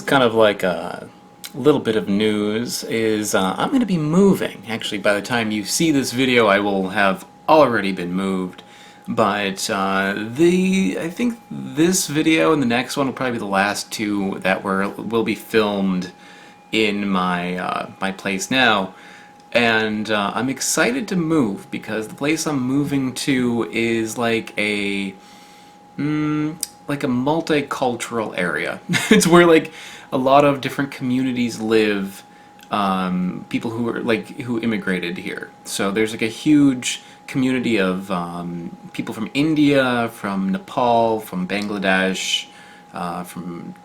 kind of like a little bit of news is I'm going to be moving. Actually, by the time you see this video, I will have already been moved. But I think this video and the next one will probably be the last two that will be filmed in my my place now. And I'm excited to move because the place I'm moving to is like a multicultural area. It's where like a lot of different communities live, people who are who immigrated here. So there's like a huge community of people from India, from Nepal, from Bangladesh, from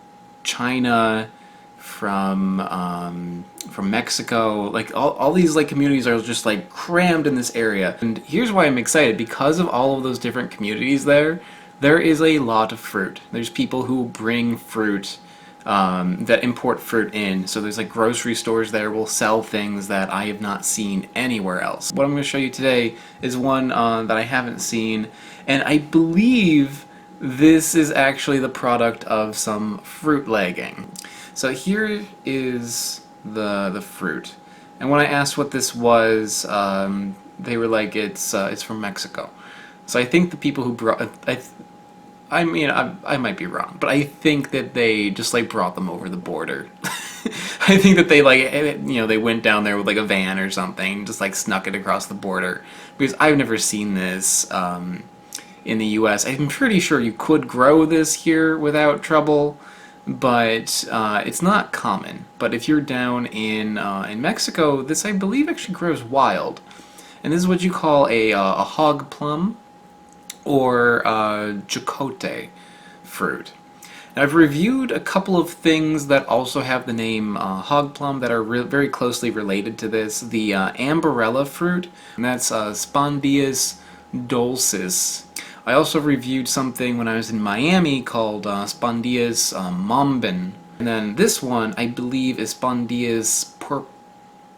China, from Mexico. Like all these like communities are just like crammed in this area. And here's why I'm excited: because of all of those different communities there is a lot of fruit. There's people who bring fruit, that import fruit in. So there's like grocery stores there will sell things that I have not seen anywhere else. What I'm going to show you today is one that I haven't seen, and I believe this is actually the product of some fruit legging. So here is the fruit, and when I asked what this was, they were like, it's from Mexico. So I think the people who brought I mean, I might be wrong, but I think that they just like brought them over the border. I think that they they went down there with like a van or something, just like snuck it across the border. Because I've never seen this in the U.S. I'm pretty sure you could grow this here without trouble, but it's not common. But if you're down in Mexico, this I believe actually grows wild, and this is what you call a hog plum, or Jocote fruit. And I've reviewed a couple of things that also have the name hog plum that are very closely related to this. The amberella fruit, and that's Spondias dulcis. I also reviewed something when I was in Miami called Spondias mombin. And then this one, I believe, is Spondias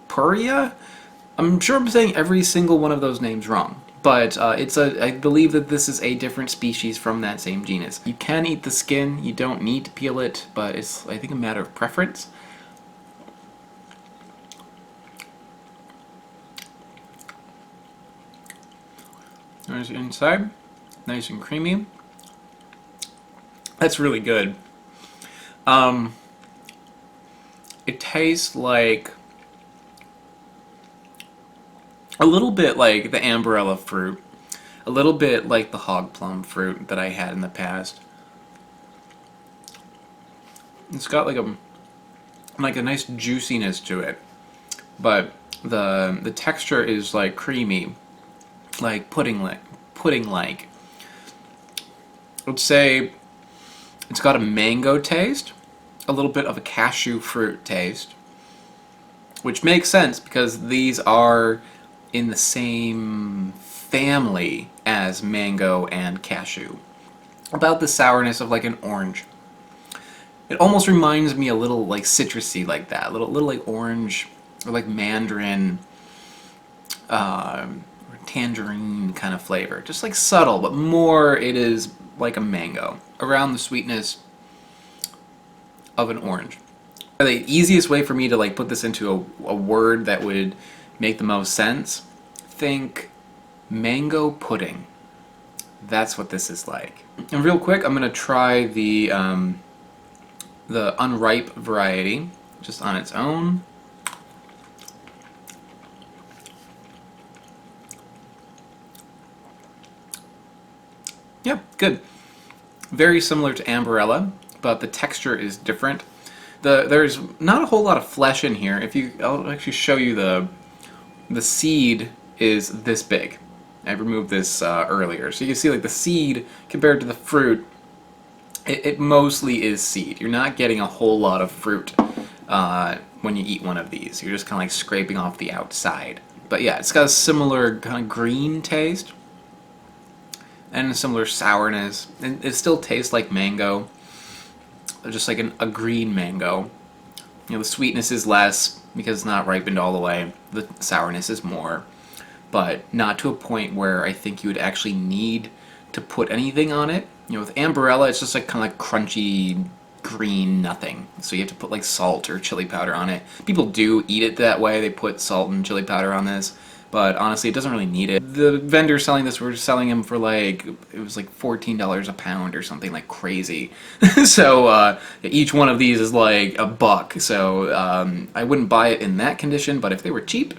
purpurea. I'm sure I'm saying every single one of those names wrong. But I believe that this is a different species from that same genus. You can eat the skin, you don't need to peel it, but it's, I think, a matter of preference. There's the inside, nice and creamy. That's really good. It tastes like a little bit like the amberella fruit, a little bit like the hog plum fruit that I had in the past. It's got like a nice juiciness to it, but the texture is like creamy, like pudding-like. I'd say it's got a mango taste, a little bit of a cashew fruit taste, which makes sense because these are in the same family as mango and cashew. About the sourness of like an orange. It almost reminds me a little like citrusy like that, little like orange or like mandarin, or tangerine kind of flavor. Just like subtle, but more it is like a mango, around the sweetness of an orange. The easiest way for me to like put this into a word that would make the most sense, think mango pudding. That's what this is like. And real quick, I'm gonna try the unripe variety just on its own. Yeah, good. Very similar to amberella, but the texture is different. There's not a whole lot of flesh in here. I'll actually show you the seed is this big. I removed this earlier. So you can see like the seed compared to the fruit, it mostly is seed. You're not getting a whole lot of fruit when you eat one of these. You're just kind of like scraping off the outside. But yeah, it's got a similar kind of green taste and a similar sourness. And it still tastes like mango, just like a green mango. You know, the sweetness is less because it's not ripened all the way. The sourness is more, but not to a point where I think you would actually need to put anything on it. You know, with amberella, it's just like kind of like crunchy green nothing. So you have to put like salt or chili powder on it. People do eat it that way. They put salt and chili powder on this. But honestly, it doesn't really need it. The vendor selling this, we're selling him for like, it was like $14 a pound or something like crazy. So each one of these is like $1. So I wouldn't buy it in that condition, but if they were cheap,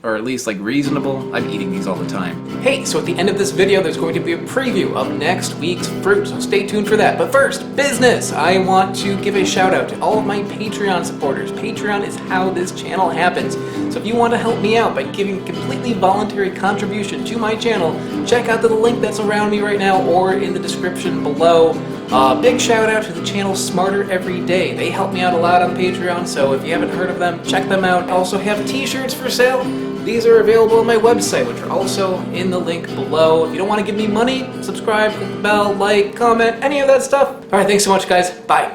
or at least like reasonable, I'm eating these all the time. Hey, so at the end of this video, there's going to be a preview of next week's fruit, so stay tuned for that. But first, business! I want to give a shout out to all of my Patreon supporters. Patreon is how this channel happens. So if you want to help me out by giving a completely voluntary contribution to my channel, check out the link that's around me right now or in the description below. Big shout out to the channel Smarter Every Day. They help me out a lot on Patreon, so if you haven't heard of them, check them out. I also have t-shirts for sale. These are available on my website, which are also in the link below. If you don't want to give me money, subscribe, click the bell, like, comment, any of that stuff. Alright, thanks so much, guys. Bye.